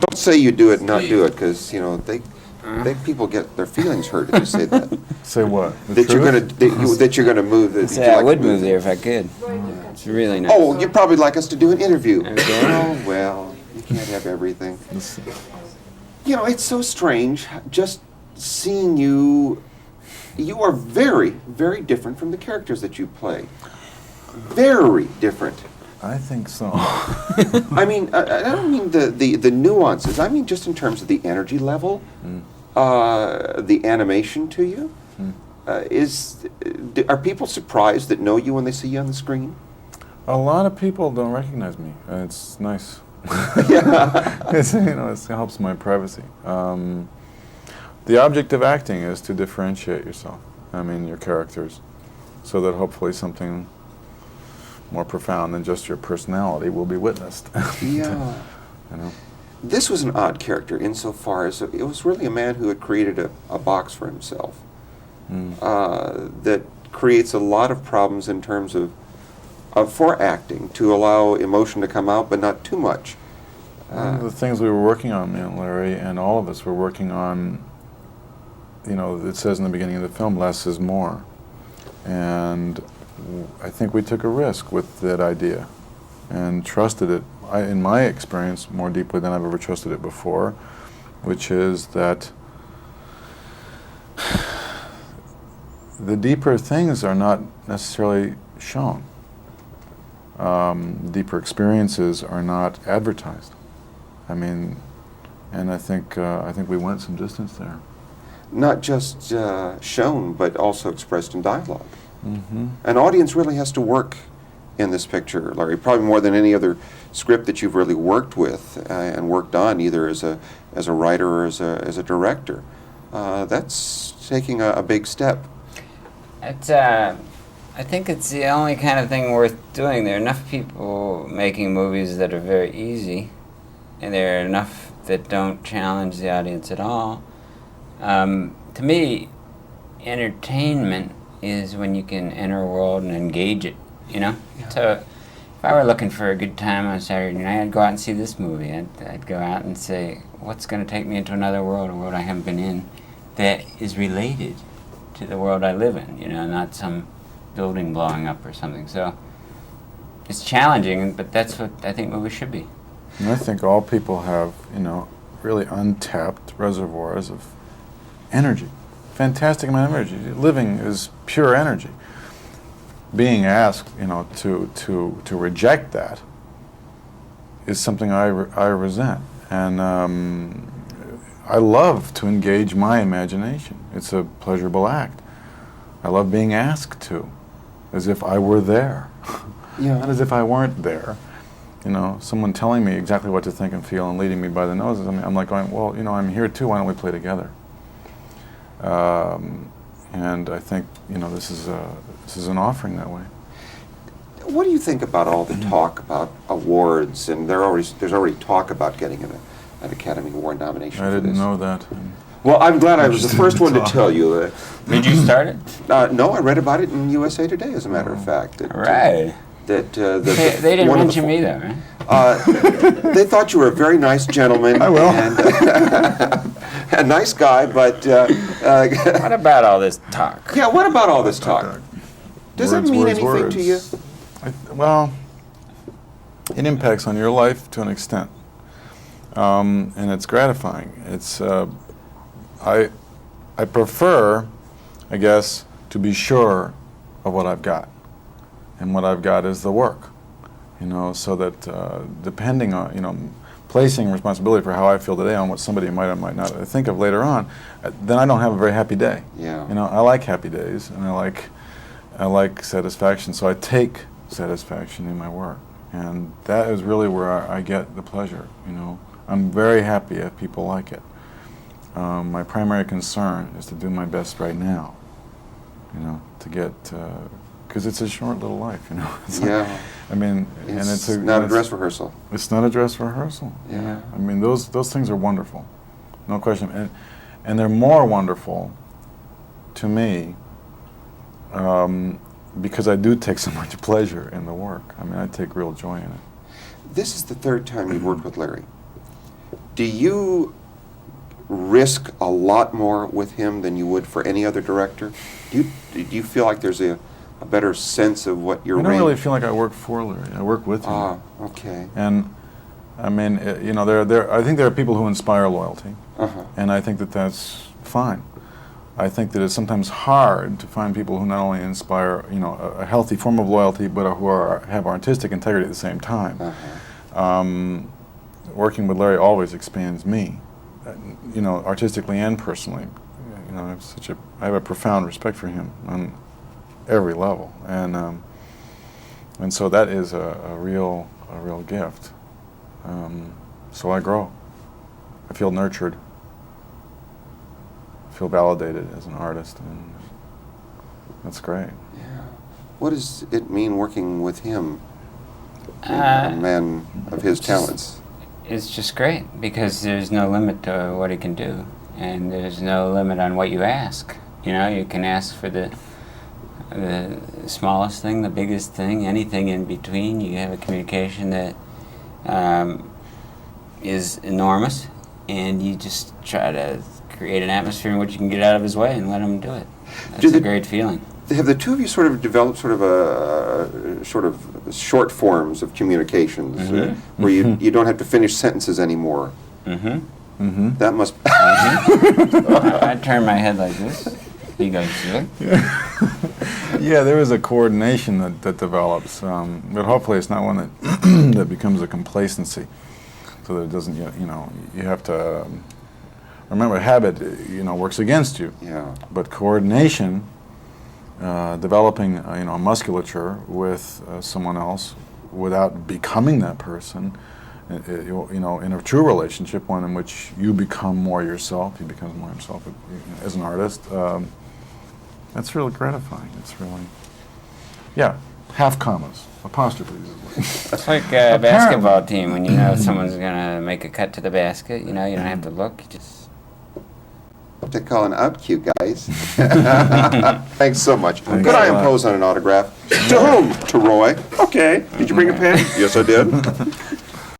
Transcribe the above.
Don't say you do it and not do it, because, you know, people get their feelings hurt if you say that. Say what? That you're gonna move. Say I would move there if I could. It's really nice. Oh, you'd probably like us to do an interview. Okay. Oh, well, you can't have everything. You know, it's so strange just seeing you. You are very, very different from the characters that you play. Very different. I think so. I mean, I don't mean the nuances. I mean just in terms of the energy level, the animation to you. Are people surprised that know you when they see you on the screen? A lot of people don't recognize me. It's nice. Yeah. It helps my privacy. The object of acting is to differentiate yourself. I mean, your characters, so that hopefully something more profound than just your personality will be witnessed. Yeah. You know. This was an odd character insofar as it was really a man who had created a box for himself that creates a lot of problems in terms of for acting, to allow emotion to come out, but not too much. One of the things we were working on, me and Larry, and all of us were working on, you know, it says in the beginning of the film, less is more. And I think we took a risk with that idea and trusted it, in my experience, more deeply than I've ever trusted it before, which is that the deeper things are not necessarily shown. Deeper experiences are not advertised. I mean, and I think we went some distance there. Not just shown, but also expressed in dialogue. Mm-hmm. An audience really has to work in this picture, Larry, probably more than any other script that you've really worked with and worked on, either as a writer or as a director. That's taking a big step. It's, I think it's the only kind of thing worth doing. There are enough people making movies that are very easy, and there are enough that don't challenge the audience at all. To me, entertainment is when you can enter a world and engage it, you know? Yeah. So if I were looking for a good time on Saturday night, I'd go out and see this movie. I'd go out and say, what's going to take me into another world, a world I haven't been in, that is related to the world I live in, you know, not some building blowing up or something. So it's challenging, but that's what I think movies should be. And I think all people have, you know, really untapped reservoirs of energy. Fantastic amount of energy. Living is pure energy. Being asked, you know, to reject that is something I resent. And I love to engage my imagination. It's a pleasurable act. I love being asked to, as if I were there. Yeah. Not as if I weren't there. You know, someone telling me exactly what to think and feel and leading me by the noses. I mean, I'm like going, well, you know, I'm here too. Why don't we play together? And I think, you know, this is an offering that way. What do you think about all the talk about awards, and there's already talk about getting an Academy Award nomination I for didn't this? know that. Well, I'm glad I was the first one to tell you. Did you start it? No, I read about it in USA Today, as a matter of fact. Right. They They didn't mention me, though, right? They thought you were a very nice gentleman. I will. And, a nice guy, but... What about all this talk? Yeah, what about all this talk? Does that mean anything to you? Well, it impacts on your life to an extent, and it's gratifying. It's I prefer, I guess, to be sure of what I've got, and what I've got is the work, you know, so that depending on, you know, placing responsibility for how I feel today on what somebody might or might not think of later on, then I don't have a very happy day. Yeah. You know, I like happy days, and I like satisfaction, so I take satisfaction in my work, and that is really where I get the pleasure. You know, I'm very happy if people like it. My primary concern is to do my best right now. You know, to get because it's a short little life. You know. Yeah. I mean, it's not a dress rehearsal. It's not a dress rehearsal. Yeah. I mean, those things are wonderful, no question, and they're more wonderful to me. Because I do take so much pleasure in the work. I mean, I take real joy in it. This is the third time you've worked with Larry. Do you risk a lot more with him than you would for any other director? Do you feel like there's a better sense of what your I don't range? really feel like I work for Larry. I work with him. Ah, okay. And I mean, you know, I think there are people who inspire loyalty, and I think that that's fine. I think that it's sometimes hard to find people who not only inspire, you know, a healthy form of loyalty, but who have artistic integrity at the same time. Working with Larry always expands me, you know, artistically and personally. You know, I have a profound respect for him on every level, and so that is a real gift. So I grow. I feel nurtured. I feel validated as an artist, and that's great. Yeah. What does it mean working with him, a man of his talents? It's just great because there's no limit to what he can do, and there's no limit on what you ask. You know, you can ask for the smallest thing, the biggest thing, anything in between. You have a communication that is enormous, and you just try to create an atmosphere in which you can get out of his way and let him do it. That's a great feeling. Have the two of you sort of developed sort of short forms of communications where you don't have to finish sentences anymore? That must. I turn my head like this. He goes, Yeah, there is a coordination that develops, but hopefully it's not one that that becomes a complacency. So that it doesn't, you know, you have to remember, habit, you know, works against you. Yeah. But coordination, developing, you know, a musculature with someone else without becoming that person, you know, in a true relationship, one in which you become more yourself, he becomes more himself as an artist, that's really gratifying. It's really, yeah, half commas, apostrophes. it's like a basketball team. When you know someone's going to make a cut to the basket, you know, you don't have to look, you just... What they call an out cue, guys. Thanks so much. Thanks Could I a lot. impose on an autograph? To whom? To Roy. Okay. Did you bring a pen? Yes, I did.